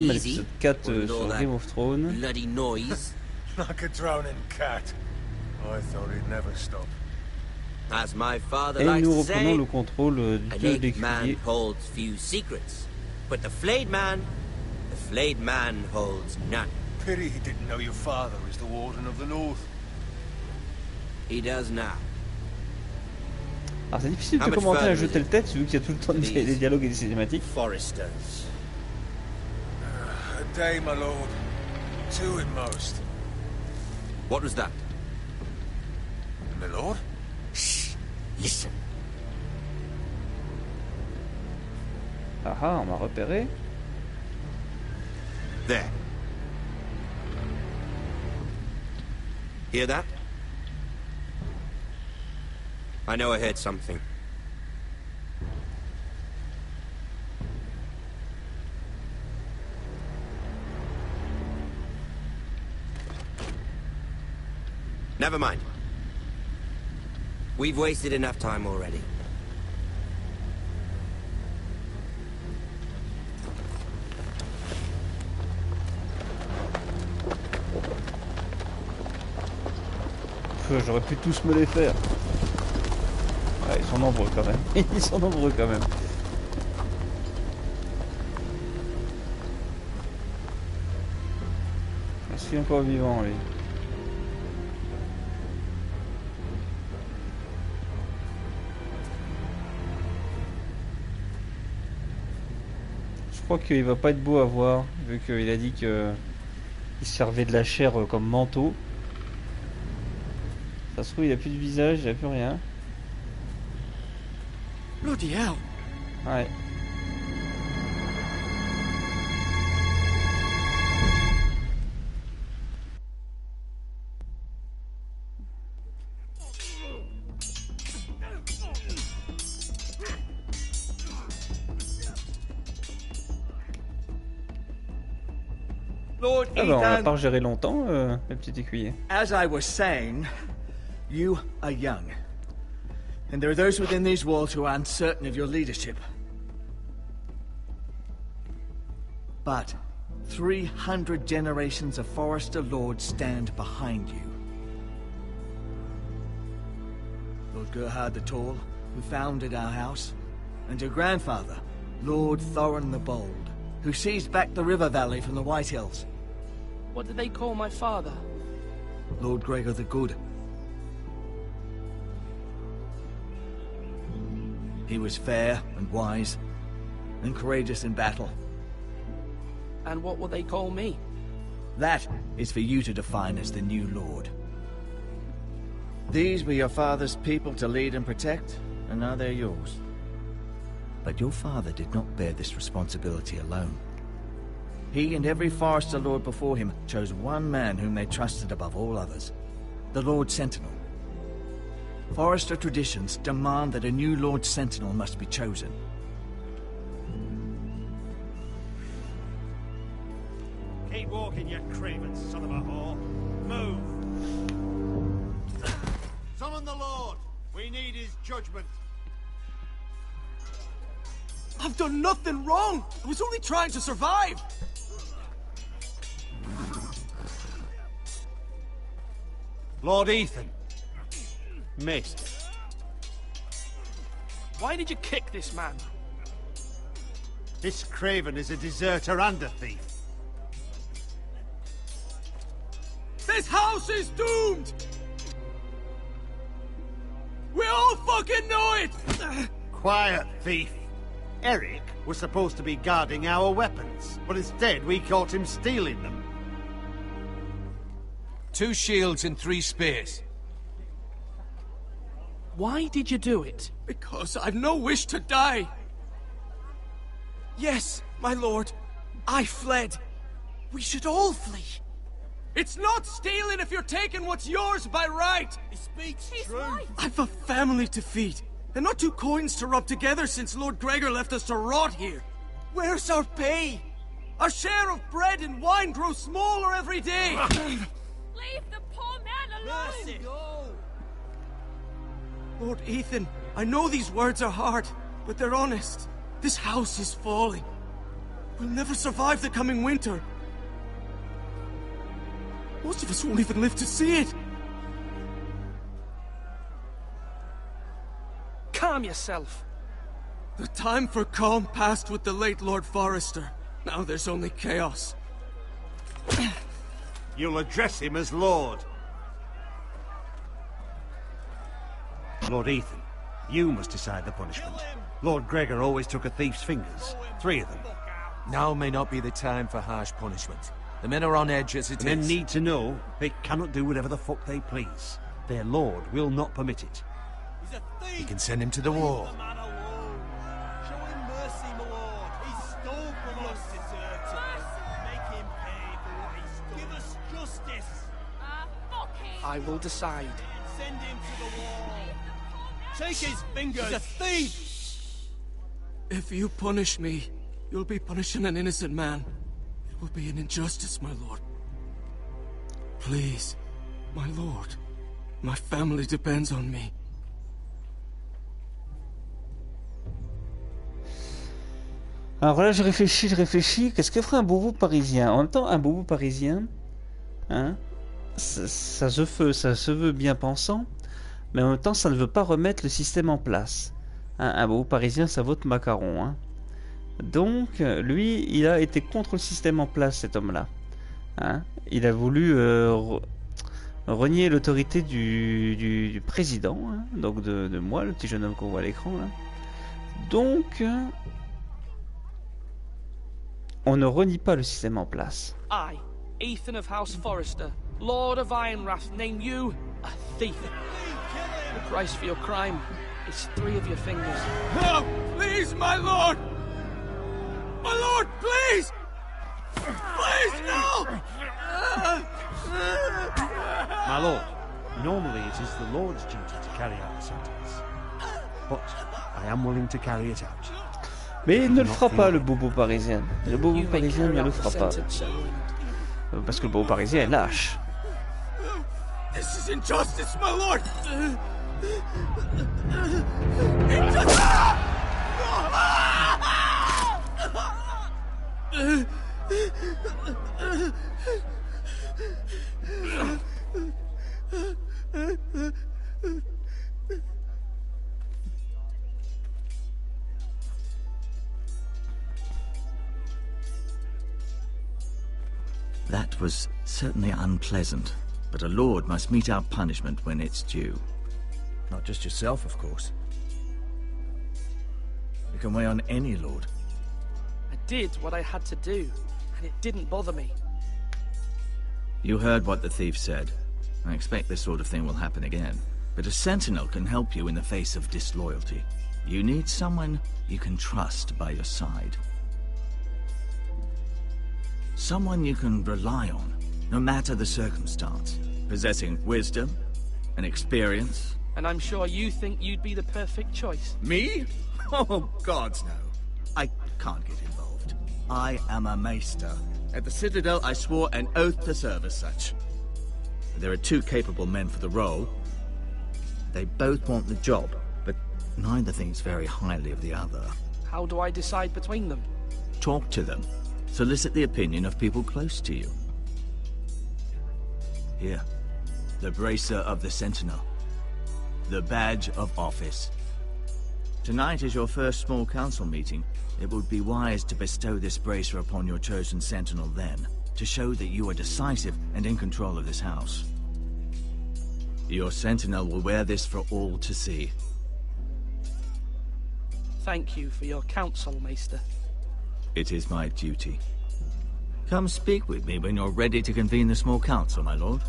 l'épisode 4 sur Game of Thrones. Bloody noise. Like a drowning cat. I thought he'd never stop. As my father Et likes nous to reprenons say, le contrôle du an dieu ape man d'écuyer. holds few secrets, but the flayed man holds none. Pity he didn't know your father is the Warden of the North. He does now. Alors c'est difficile How de much commenter further un jeu is tel it? texte vu qu'il y a tout le temps des dialogues et des cinématiques. Foresters. A day, my lord. 2 at most. What was that? My lord? Shh. Listen. Ah ah, on m'a repéré. There. Hear that? I know I heard something. Never mind. We've wasted enough time already. J'aurais pu tous me les faire. Ouais, ils sont nombreux quand même. Ils sont nombreux quand même. Est-ce qu'il est encore vivant lui? Je crois qu'il va pas être beau à voir vu qu'il a dit qu'il servait de la chair comme manteau. Ça se trouve il a plus de visage, il a plus rien. Bloody hell. Ouais. Lord Ah bah on l'a Ethan, pas géré longtemps, le petit écuyer. as I was saying, you are young. And there are those within these walls who are uncertain of your leadership. But 300 generations of Forester Lords stand behind you. Lord Gerhard the Tall, who founded our house, and your grandfather, Lord Thorin the Bold, who seized back the river valley from the White Hills. What did they call my father? Lord Gregor the Good. He was fair and wise, and courageous in battle. And what will they call me? That is for you to define as the new lord. These were your father's people to lead and protect, and now they're yours. But your father did not bear this responsibility alone. He and every Forester Lord before him chose one man whom they trusted above all others, the Lord Sentinel. Forester traditions demand that a new Lord Sentinel must be chosen. Keep walking, you craven son of a whore. Move! Summon the Lord! We need his judgment. I've done nothing wrong! I was only trying to survive! Lord Ethan. Missed. Why did you kick this man? This craven is a deserter and a thief. This house is doomed! We all fucking know it! Quiet, thief. Eric was supposed to be guarding our weapons, but instead we caught him stealing them. 2 shields and 3 spears. Why did you do it? Because I've no wish to die. Yes, my lord. I fled. We should all flee. It's not stealing if you're taking what's yours by right. He speaks true. Right. I've a family to feed, and not 2 coins to rub together since Lord Gregor left us to rot here. Where's our pay? Our share of bread and wine grows smaller every day. Leave the poor man alone! Mercy. Lord Ethan, I know these words are hard, but they're honest. This house is falling. We'll never survive the coming winter. Most of us won't even live to see it. Calm yourself. The time for calm passed with the late Lord Forrester. Now there's only chaos. You'll address him as Lord. Lord Ethan, you must decide the punishment. Lord Gregor always took a thief's fingers. 3 of them. Now may not be the time for harsh punishment. The men are on edge as it The men is. need to know they cannot do whatever the fuck they please. Their lord will not permit it. He's a thief! You can send him to the wall. Leave the man alone. Show him mercy, my lord. He stole from us. Make him pay for what he stole. Give us justice. Fuck him. I will decide. Send him to the wall. Take his fingers. He's a thief! If you punish me, you'll be punishing an innocent man. It will be an injustice, my lord. Please, my lord. My family depends on me. Alors là, je réfléchis. Qu'est-ce que ferait un boubou parisien? En même temps, un boubou parisien, hein, ça se veut bien pensant, mais en même temps, ça ne veut pas remettre le système en place. Hein, un boubou parisien, ça vote macaron. Hein. Donc, lui, il a été contre le système en place, cet homme-là. Hein. Il a voulu renier l'autorité du président, hein, donc de moi, le petit jeune homme qu'on voit à l'écran. Là. Donc... on ne renie pas le système en place. I, Ethan of House Forrester, Lord of Ironrath, name you a thief. The price for your crime is 3 of your fingers. No! Please, my lord! My lord, please! Please, no! My lord, normally it is the lord's duty to carry out the sentence. But I am willing to carry it out. Mais il ne le fera pas, le bobo parisien. Le bobo You may parisien ne carry le out the fera pas. sentence, Selwyn. Parce que le bobo parisien est lâche. This is injustice, my lord! That was certainly unpleasant, but a lord must mete out punishment when it's due. Not just yourself, of course. You can weigh on any lord. I did what I had to do, and it didn't bother me. You heard what the thief said. I expect this sort of thing will happen again. But a sentinel can help you in the face of disloyalty. You need someone you can trust by your side. Someone you can rely on, no matter the circumstance. Possessing wisdom and experience. And I'm sure you think you'd be the perfect choice. Me? Oh, gods no. I can't get involved. I am a maester. At the Citadel, I swore an oath to serve as such. There are 2 capable men for the role. They both want the job, but neither thinks very highly of the other. How do I decide between them? Talk to them. Solicit the opinion of people close to you. Here, the bracer of the Sentinel. The badge of office. Tonight is your first small council meeting. It would be wise to bestow this bracer upon your chosen Sentinel then, to show that you are decisive and in control of this house. Your Sentinel will wear this for all to see. Thank you for your counsel, Maester. It is my duty. Come speak with me when you're ready to convene the small council, my lord.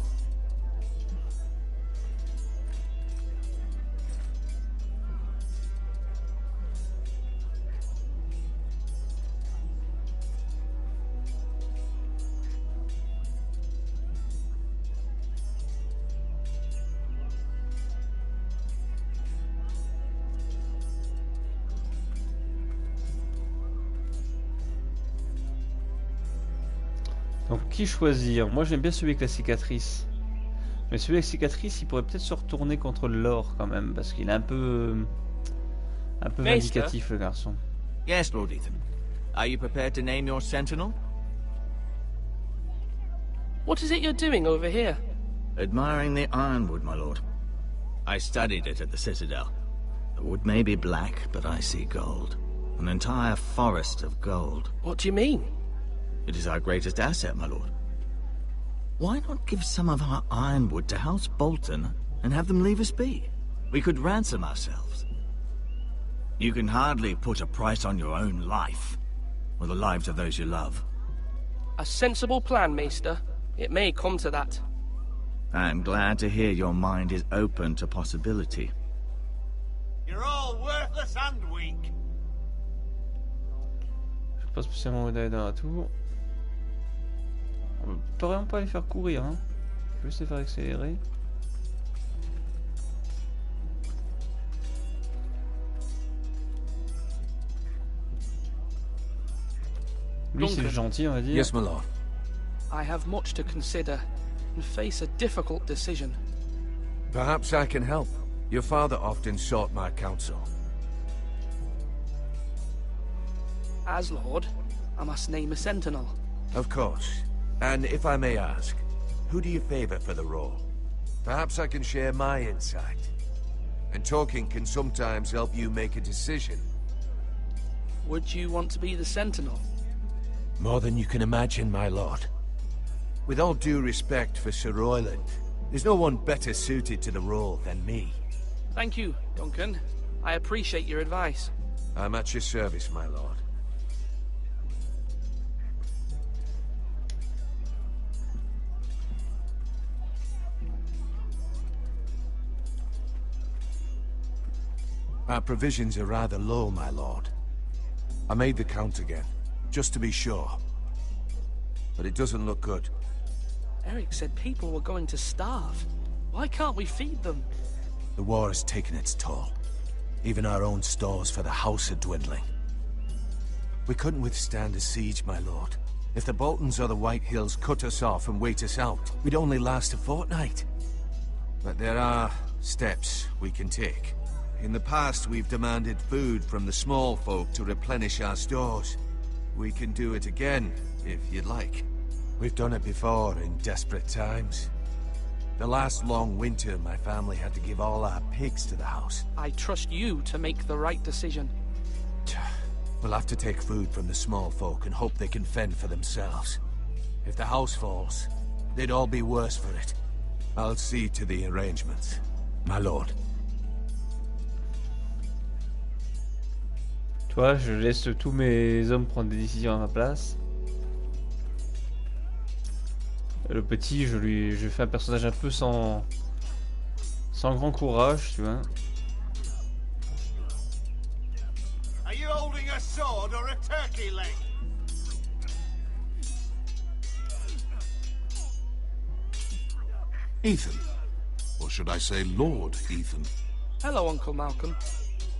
Donc qui choisir? Moi j'aime bien celui avec la cicatrice. Mais celui avec la cicatrice, il pourrait peut-être se retourner contre l'or quand même, parce qu'il est un peu Maester? vindicatif le garçon. Yes, Lord Ethan. Are you prepared to name your sentinel? What is it you're doing over here? Admiring the ironwood, my lord. I studied it at the Citadel. The wood may be black, but I see gold. An entire forest of gold. What do you mean? It is our greatest asset, my lord. Why not give some of our ironwood to House Bolton and have them leave us be? We could ransom ourselves. You can hardly put a price on your own life, or the lives of those you love. A sensible plan, Maester. It may come to that. I'm glad to hear your mind is open to possibility. You're all worthless and weak. Je sais pas spécialement où d'aller dans la tour. On peut vraiment pas les faire courir, hein. Je vais juste les faire accélérer. Lui c'est le gentil, on va dire. Yes, my lord. I have much to consider and face a difficult decision. Perhaps I can help. Your father often sought my counsel. As Lord, I must name a sentinel. Of course. And if I may ask, who do you favor for the role? Perhaps I can share my insight. And talking can sometimes help you make a decision. Would you want to be the sentinel? More than you can imagine, my lord. With all due respect for Sir Royland, there's no one better suited to the role than me. Thank you, Duncan. I appreciate your advice. I'm at your service, my lord. Our provisions are rather low, my lord. I made the count again, just to be sure. But it doesn't look good. Eric said people were going to starve. Why can't we feed them? The war has taken its toll. Even our own stores for the house are dwindling. We couldn't withstand a siege, my lord. If the Boltons or the White Hills cut us off and wait us out, we'd only last a fortnight. But there are steps we can take. In the past, we've demanded food from the small folk to replenish our stores. We can do it again, if you'd like. We've done it before in desperate times. The last long winter, my family had to give all our pigs to the house. I trust you to make the right decision. We'll have to take food from the small folk and hope they can fend for themselves. If the house falls, they'd all be worse for it. I'll see to the arrangements, my lord. Tu vois, je laisse tous mes hommes prendre des décisions à ma place. Le petit, je fais un personnage un peu sans grand courage, tu vois. Are you holding a sword or a turkey leg? Ethan. Or should I say Lord Ethan? Hello, Uncle Malcolm.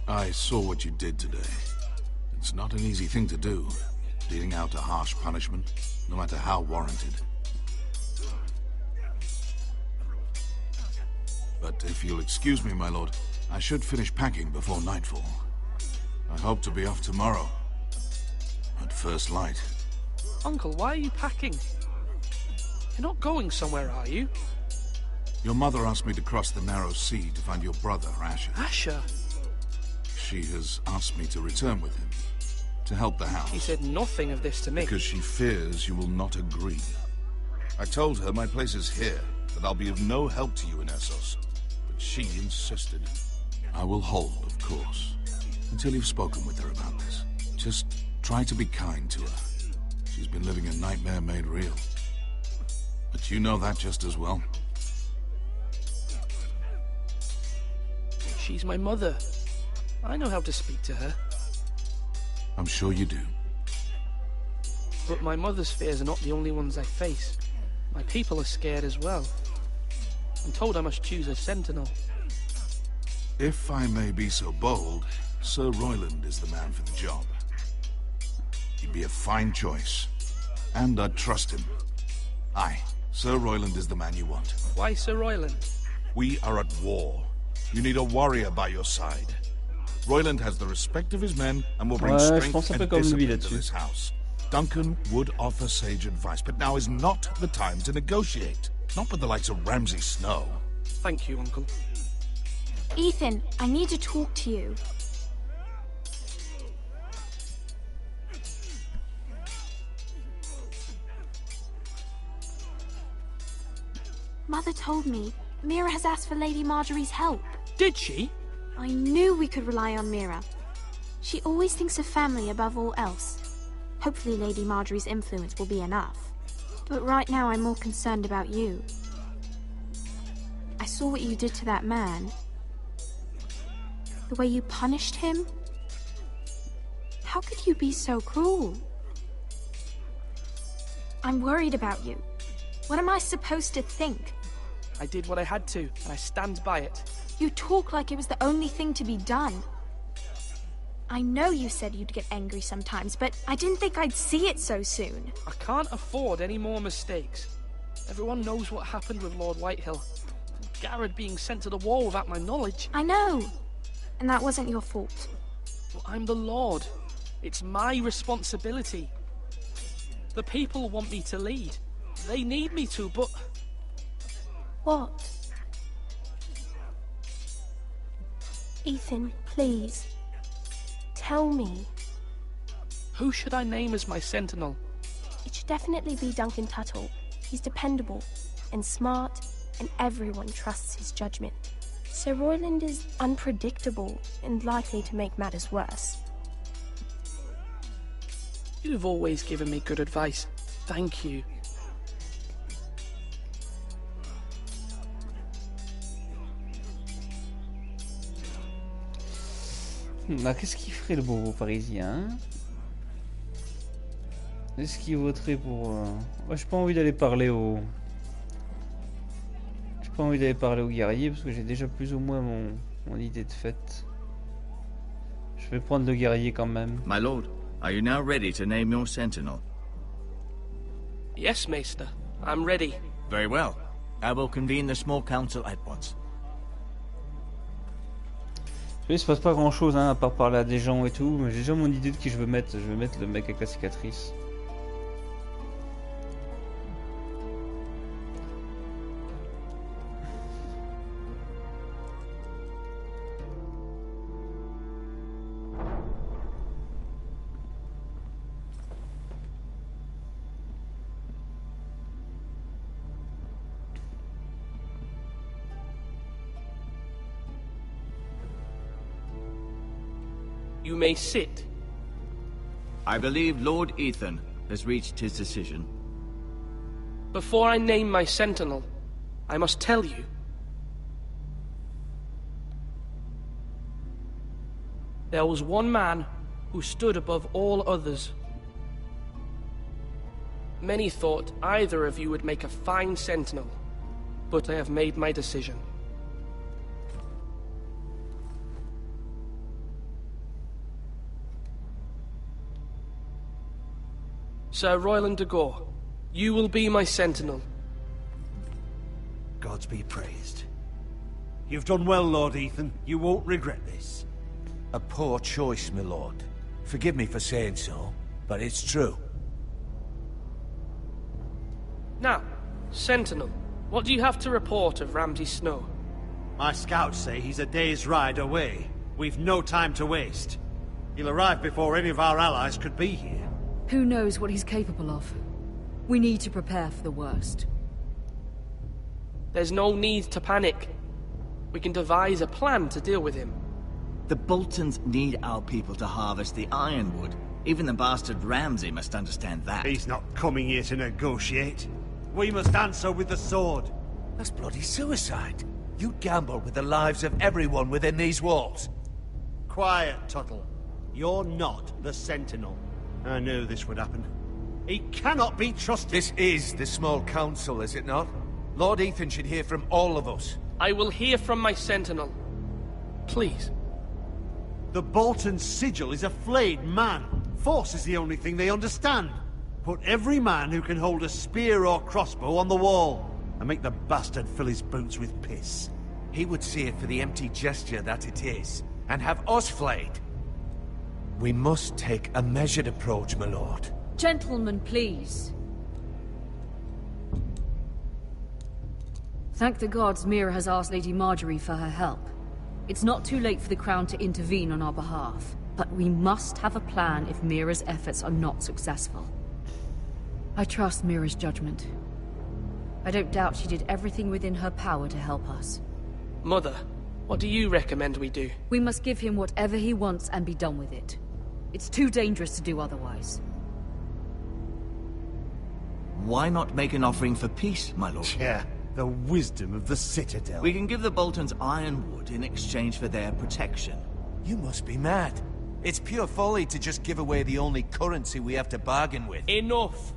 I saw what you did today. It's not an easy thing to do, dealing out a harsh punishment, no matter how warranted. But if you'll excuse me, my lord, I should finish packing before nightfall. I hope to be off tomorrow, at first light. Uncle, why are you packing? You're not going somewhere, are you? Your mother asked me to cross the narrow sea to find your brother, Asher. Asher? She has asked me to return with him, to help the house. He said nothing of this to me. Because she fears you will not agree. I told her my place is here, that I'll be of no help to you in Essos. But she insisted. I will hold, of course, until you've spoken with her about this. Just try to be kind to her. She's been living a nightmare made real. But you know that just as well. She's my mother. I know how to speak to her. I'm sure you do. But my mother's fears are not the only ones I face. My people are scared as well. I'm told I must choose a sentinel. If I may be so bold, Sir Royland is the man for the job. He'd be a fine choice. And I'd trust him. Aye, Sir Royland is the man you want. Why Sir Royland? We are at war. You need a warrior by your side. Royland has the respect of his men and will bring Ouais, je strength pense un peu and comme lui discipline to là-dessus. this house. Duncan would offer sage advice, but now is not the time to negotiate. Not with the likes of Ramsay Snow. Thank you, Uncle. Ethan, I need to talk to you. Mother told me Mira has asked for Lady Marjorie's help. Did she? I knew we could rely on Mira. She always thinks of family above all else. Hopefully Lady Marjorie's influence will be enough. But right now I'm more concerned about you. I saw what you did to that man. The way you punished him. How could you be so cruel? I'm worried about you. What am I supposed to think? I did what I had to, and I stand by it. You talk like it was the only thing to be done. I know you said you'd get angry sometimes, but I didn't think I'd see it so soon. I can't afford any more mistakes. Everyone knows what happened with Lord Whitehill. Garrett being sent to the wall without my knowledge. I know. And that wasn't your fault. Well, I'm the Lord. It's my responsibility. The people want me to lead. They need me to, but... What? Ethan, please. Tell me. Who should I name as my sentinel? It should definitely be Duncan Tuttle. He's dependable and smart, and everyone trusts his judgment. Sir Royland is unpredictable and likely to make matters worse. You've always given me good advice. Thank you. Bah, qu'est-ce qu'il ferait le bobo parisien? Est-ce qu'il voterait pour... Moi, j'ai pas envie d'aller parler au... J'ai pas envie d'aller parler au guerrier parce que j'ai déjà plus ou moins mon idée de fait. Je vais prendre le guerrier quand même. My lord, are you now ready to name your sentinel? Yes, Maester. I'm ready. Very well. I will convene the small council at once. Il se passe pas grand chose hein, à part parler à des gens et tout, mais j'ai déjà mon idée de qui je veux mettre. Je vais mettre le mec avec la cicatrice. You may sit. I believe Lord Ethan has reached his decision. Before I name my sentinel, I must tell you. There was one man who stood above all others. Many thought either of you would make a fine sentinel, but I have made my decision. Sir Royland de Gore, you will be my sentinel. Gods be praised. You've done well, Lord Ethan. You won't regret this. A poor choice, my lord. Forgive me for saying so, but it's true. Now, Sentinel, what do you have to report of Ramsay Snow? My scouts say he's a day's ride away. We've no time to waste. He'll arrive before any of our allies could be here. Who knows what he's capable of? We need to prepare for the worst. There's no need to panic. We can devise a plan to deal with him. The Boltons need our people to harvest the ironwood. Even the bastard Ramsay must understand that. He's not coming here to negotiate. We must answer with the sword. That's bloody suicide. You gamble with the lives of everyone within these walls. Quiet, Tuttle. You're not the Sentinel. I knew this would happen. He cannot be trusted. This is the small council, is it not? Lord Ethan should hear from all of us. I will hear from my sentinel. Please. The Bolton sigil is a flayed man. Force is the only thing they understand. Put every man who can hold a spear or crossbow on the wall, and make the bastard fill his boots with piss. He would see it for the empty gesture that it is, and have us flayed. We must take a measured approach, my lord. Gentlemen, please. Thank the gods Mira has asked Lady Marjorie for her help. It's not too late for the Crown to intervene on our behalf, but we must have a plan if Mira's efforts are not successful. I trust Mira's judgment. I don't doubt she did everything within her power to help us. Mother, what do you recommend we do? We must give him whatever he wants and be done with it. It's too dangerous to do otherwise. Why not make an offering for peace, my lord? Yeah, the wisdom of the Citadel. We can give the Boltons ironwood in exchange for their protection. You must be mad. It's pure folly to just give away the only currency we have to bargain with. Enough!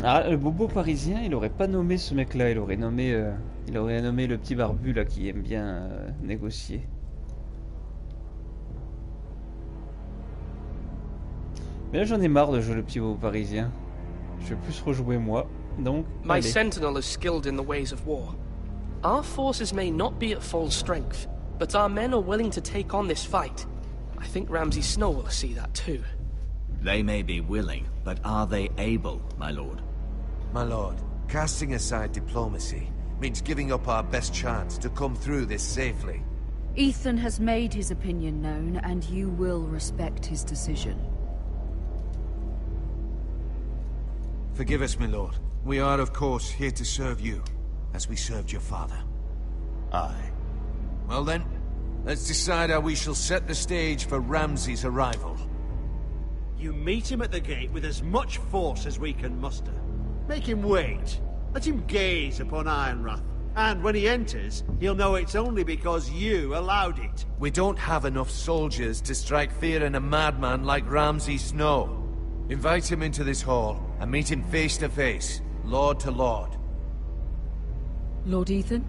Ah, le bobo parisien, il aurait pas nommé ce mec-là, il aurait nommé le petit barbu là qui aime bien négocier. Mais là j'en ai marre de jouer le petit bobo parisien. Je vais plus rejouer moi, donc. My allez. sentinel is skilled in the ways of war. Our forces may not be at full strength, but our men are willing to take on this fight. I think Ramsay Snow will see that too. They may be willing, but are they able, my lord? My lord, casting aside diplomacy means giving up our best chance to come through this safely. Ethan has made his opinion known, and you will respect his decision. Forgive us, my lord. We are, of course, here to serve you, as we served your father. Aye. Well then, let's decide how we shall set the stage for Ramsay's arrival. You meet him at the gate with as much force as we can muster. Make him wait. Let him gaze upon Ironrath. And when he enters, he'll know it's only because you allowed it. We don't have enough soldiers to strike fear in a madman like Ramsay Snow. Invite him into this hall, and meet him face to face, lord to lord. Lord Ethan?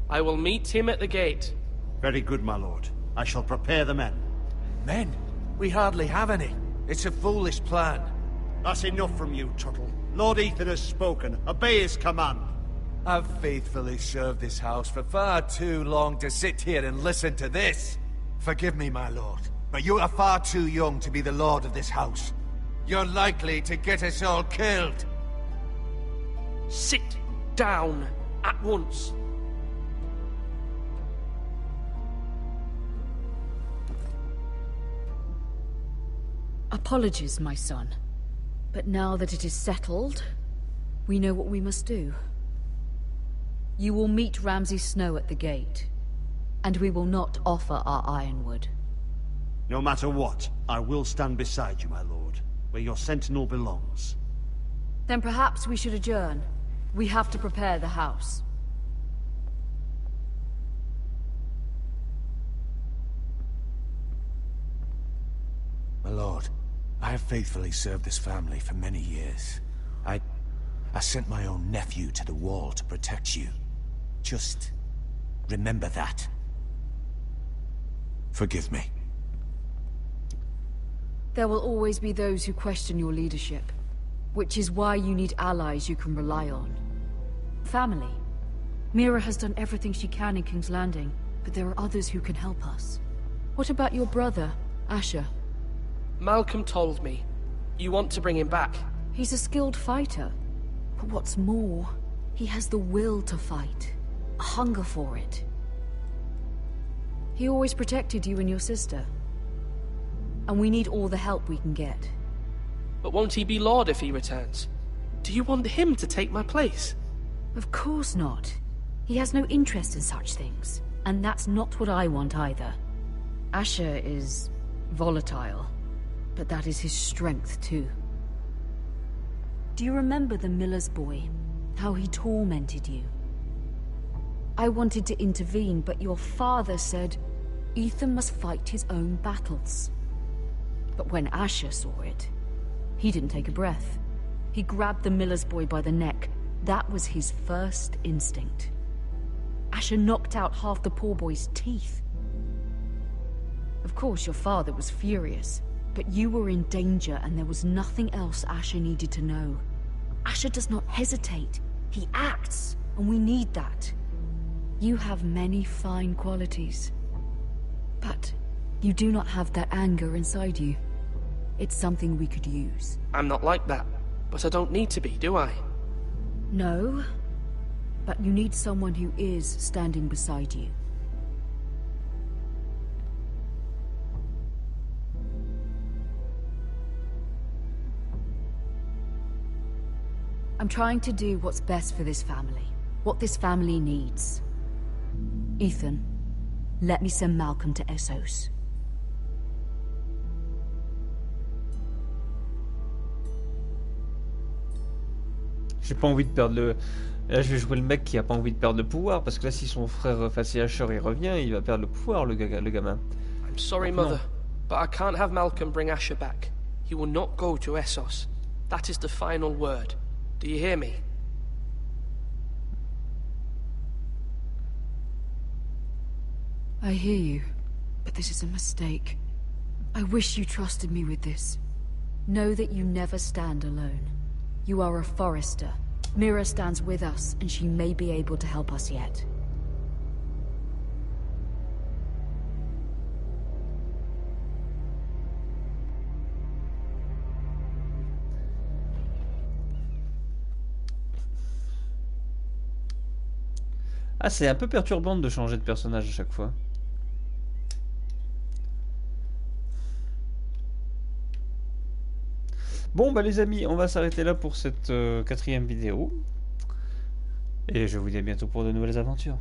I will meet him at the gate. Very good, my lord. I shall prepare the men. Men? We hardly have any. It's a foolish plan. That's enough from you, Tuttle. Lord Ethan has spoken. Obey his command. I've faithfully served this house for far too long to sit here and listen to this. Forgive me, my lord, but you are far too young to be the lord of this house. You're likely to get us all killed. Sit down at once. Apologies, my son. But now that it is settled, we know what we must do. You will meet Ramsay Snow at the gate, and we will not offer our ironwood. No matter what, I will stand beside you, my lord, where your sentinel belongs. Then perhaps we should adjourn. We have to prepare the house. My lord, I have faithfully served this family for many years. I sent my own nephew to the wall to protect you. Just remember that. Forgive me. There will always be those who question your leadership, which is why you need allies you can rely on. Family. Mira has done everything she can in King's Landing, but there are others who can help us. What about your brother, Asher? Malcolm told me. You want to bring him back? He's a skilled fighter. But what's more, he has the will to fight. A hunger for it. He always protected you and your sister. And we need all the help we can get. But won't he be Lord if he returns? Do you want him to take my place? Of course not. He has no interest in such things. And that's not what I want either. Asher is volatile. But that is his strength, too. Do you remember the miller's boy? How he tormented you? I wanted to intervene, but your father said Ethan must fight his own battles. But when Asher saw it, he didn't take a breath. He grabbed the miller's boy by the neck. That was his first instinct. Asher knocked out half the poor boy's teeth. Of course, your father was furious, but you were in danger and there was nothing else Asher needed to know. Asher does not hesitate. He acts, and we need that. You have many fine qualities, but you do not have that anger inside you. It's something we could use. I'm not like that, but I don't need to be, do I? No, but you need someone who is standing beside you. I'm trying to do what's best for this family, what this family needs. Ethan, let me send Malcolm to Essos. J'ai pas envie de perdre le... Là, je vais jouer le mec qui a pas envie de perdre le pouvoir, parce que là, si son frère, enfin, si Asher, il revient, il va perdre le pouvoir, le gamin. I'm sorry, Mother, but I can't have Malcolm bring Asher back. He will not go to Essos. That is the final word. Do you hear me? I hear you, but this is a mistake. I wish you trusted me with this. Know that you never stand alone. You are a Forrester. Mira stands with us, and she may be able to help us yet. Ah, c'est un peu perturbant de changer de personnage à chaque fois. Bon bah les amis, on va s'arrêter là pour cette 4e vidéo. Et je vous dis à bientôt pour de nouvelles aventures.